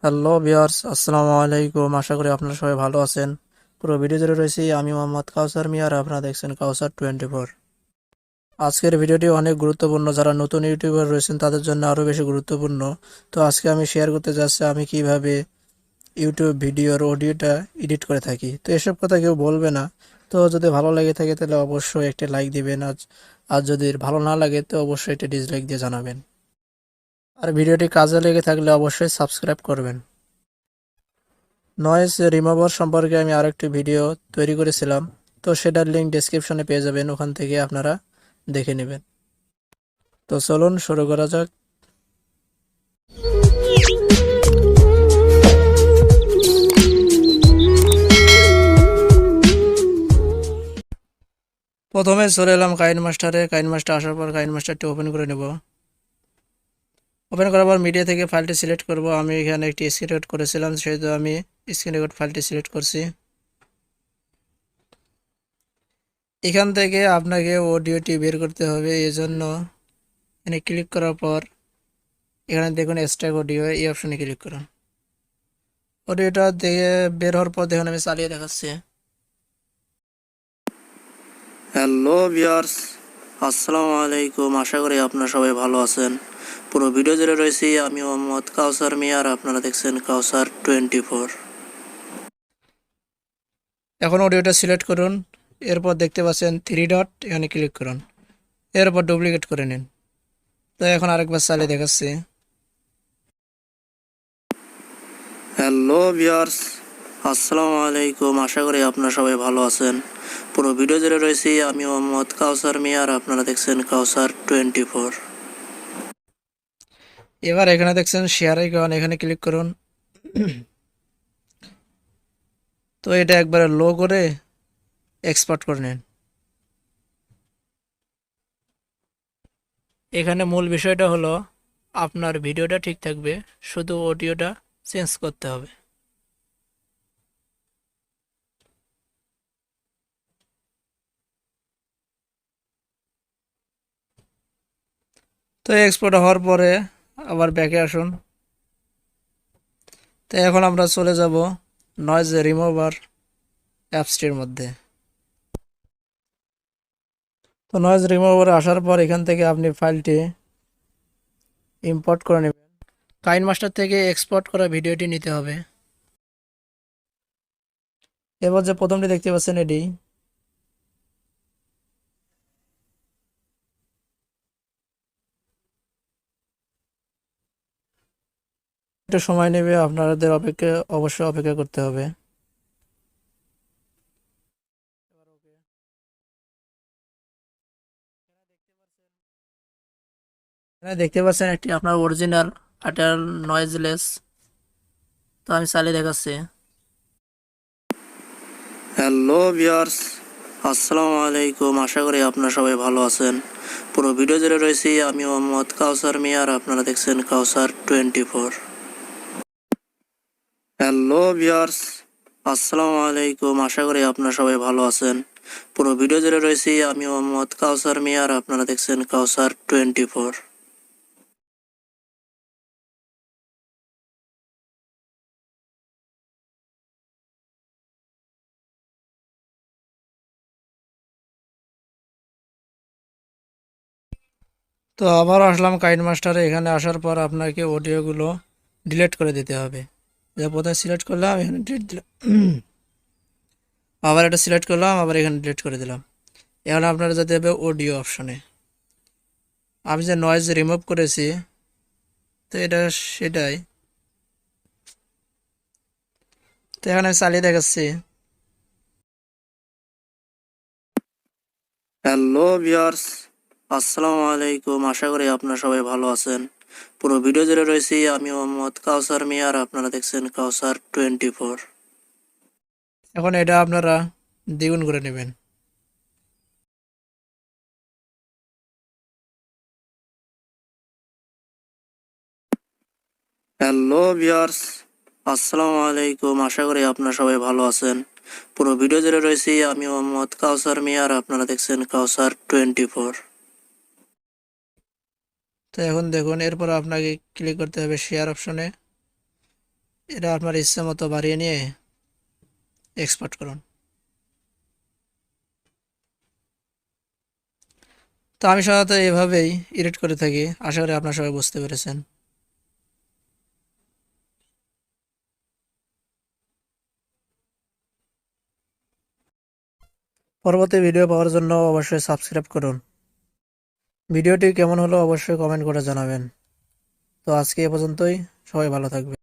Hello viewers, আসসালামু আলাইকুম। আশা করি আপনারা সবাই ভালো আছেন। পুরো ভিডিও জুড়ে রয়েছি আমি মোহাম্মদ কাউসার মিয়া আর আপনারা দেখছেন কাউসার 24। আজকের ভিডিওটি অনেক গুরুত্বপূর্ণ, যারা নতুন ইউটিউবার রয়েছেন তাদের জন্য আরও বেশি গুরুত্বপূর্ণ। তো আজকে আমি শেয়ার করতে যাচ্ছি আমি কিভাবে ইউটিউব ভিডিওর অডিওটা এডিট করে থাকি। তো এসব কথা কেউ বলবে না। তো যদি ভালো লেগে থাকে তাহলে অবশ্যই একটা লাইক দিবেন, আর যদি ভালো না লাগে তো অবশ্যই একটা ডিসলাইক দিয়ে জানাবেন। আর ভিডিওটি কাজে লেগে থাকলে অবশ্যই সাবস্ক্রাইব করবেন। নয়েজ রিমুভার সম্পর্কে আমি আরেকটি ভিডিও তৈরি করেছিলাম, তো সেটার লিঙ্ক ডেসক্রিপশনে পেয়ে যাবেন, ওখান থেকে আপনারা দেখে নেবেন। তো চলুন শুরু করা যাক। প্রথমে চলে এলাম কাইন মাস্টারে। কাইন মাস্টার আসার পর কাইন মাস্টারটি ওপেন করে নেব। ওপেন করার পর মিডিয়া থেকে ফাইলটি সিলেক্ট করব। আমি এখানে একটি স্ক্রিন রেকর্ড করেছিলাম, সেহেতু আমি স্ক্রিন রেকর্ড ফাইলটি সিলেক্ট করছি। এখান থেকে আপনাকে অডিওটি বের করতে হবে, এজন্য এখানে ক্লিক করার পর এখানে দেখুন এক্সট্রাক্ট অডিও, এই অপশনে ক্লিক করুন। অডিওটা দেখে বের হওয়ার পর দেখুন আমি চালিয়ে দেখাচ্ছি। হ্যালো ভিউয়ার্স, আসসালামু আলাইকুম। আশা করি আপনারা সবাই ভালো আছেন। পুরো ভিডিও জুড়ে রয়েছি আমি মোহাম্মদ কাউসার মিয়া আর আপনারা দেখছেন কাউসার 24। এখন অডিওটা সিলেক্ট করুন। এরপর দেখতে পাচ্ছেন 3 ডট, এখানে ক্লিক করুন। এরপর ডুপ্লিকেট করে নিন। তো এখন আরেকবার চালিয়ে দেখাচ্ছি। হ্যালো ভিউয়ার্স, আসসালামু আলাইকুম। আশা করি আপনারা সবাই ভালো আছেন। পুরো ভিডিও জুড়ে রয়েছি আমি মোহাম্মদ কাউসার মিয়া আর আপনারা দেখছেন কাউসার 24। এবার এখানে দেখছেন শেয়ার আইকন, এখানে ক্লিক করুন। তো এটা একবারে লো করে এক্সপোর্ট করে নিন। এখানে মূল বিষয়টা হলো আপনার ভিডিওটা ঠিক থাকবে, শুধু অডিওটা চেঞ্জ করতে হবে। তো এক্সপোর্ট হওয়ার পরে আবার ব্যাকে আসুন। তো এখন আমরা চলে যাব নয়েজ রিমুভার অ্যাপসটির মধ্যে। তো নয়েজ রিমুভারে আসার পর এখান থেকে আপনি ফাইলটি ইম্পোর্ট করে নেবেন। কাইন মাস্টার থেকে এক্সপোর্ট করা ভিডিওটি নিতে হবে। এবার যে প্রথমটি দেখতে পাচ্ছেন এটি। একটু সময় নেবে, আপনাদের অবশ্যই অপেক্ষা করতে হবে। এখানে দেখতে পাচ্ছেন একটি আপনার অরিজিনাল আটার নয়েজলেস। তো আমি চালিয়ে দেখাচ্ছি। হ্যালো ভিউয়ার্স, আসসালামু আলাইকুম। আশা করি আপনারা সবাই ভালো আছেন। পুরো ভিডিও জুড়ে রয়েছি আমি মোহাম্মদ কাউসার মিয়া আর আপনারা দেখছেন কাউসার 24। হ্যালো ভিউয়ার্স, আসসালামু আলাইকুম। আশা করি আপনারা সবাই ভালো আছেন। পুরো ভিডিও জুড়ে রয়েছি আমি মোহাম্মদ কাউসার মিয়া আর আপনারা দেখছেন কাউসার 24। তো আবার আসলাম কাইন মাস্টারে। এখানে আসার পর আপনাকে অডিওগুলো ডিলিট করে দিতে হবে। যে প্রথমে সিলেক্ট করলাম, এখানে ডিলিট দিলাম। আবার এটা সিলেক্ট করলাম, আবার এখানে ডিলিট করে দিলাম। এখন আপনারা যেতে হবে অডিও অপশনে। আমি যে নয়েজ রিমুভ করেছি, তো এটা সেটাই। তো এখানে আমি চালিয়ে দেখাচ্ছি। হ্যালো ভিউয়ার্স, আসসালামু আলাইকুম। আশা করি আপনারা সবাই ভালো আছেন। পুরো ভিডিও জুড়ে রয়েছি আমি মোহাম্মদ কাউসার মিয়া আর আপনারা দেখছেন কাউসার 24। এখন এটা আপনারা দ্বিগুণ করে নেবেন। হ্যালো ভিউয়ার্স, আসসালামু আলাইকুম। আশা করি আপনারা সবাই ভালো আছেন। পুরো ভিডিও জুড়ে রয়েছি আমি মোহাম্মদ কাউসার মিয়া আর আপনারা দেখছেন কাউসার 24। তো এখন দেখুন, এরপর আপনাকে ক্লিক করতে হবে শেয়ার অপশনে। এটা আপনার ইচ্ছে মতো বাড়িয়ে নিয়ে এক্সপোর্ট করুন। তো আমি সাধারণত এভাবেই এডিট করে থাকি, আশা করি আপনারা সবাই বুঝতে পেরেছেন। পরবর্তী ভিডিও পাওয়ার জন্য অবশ্যই সাবস্ক্রাইব করুন। ভিডিওটি কেমন হলো অবশ্যই কমেন্ট করে জানাবেন। তো আজকে এ পর্যন্তই, সবাই ভালো থাকবেন।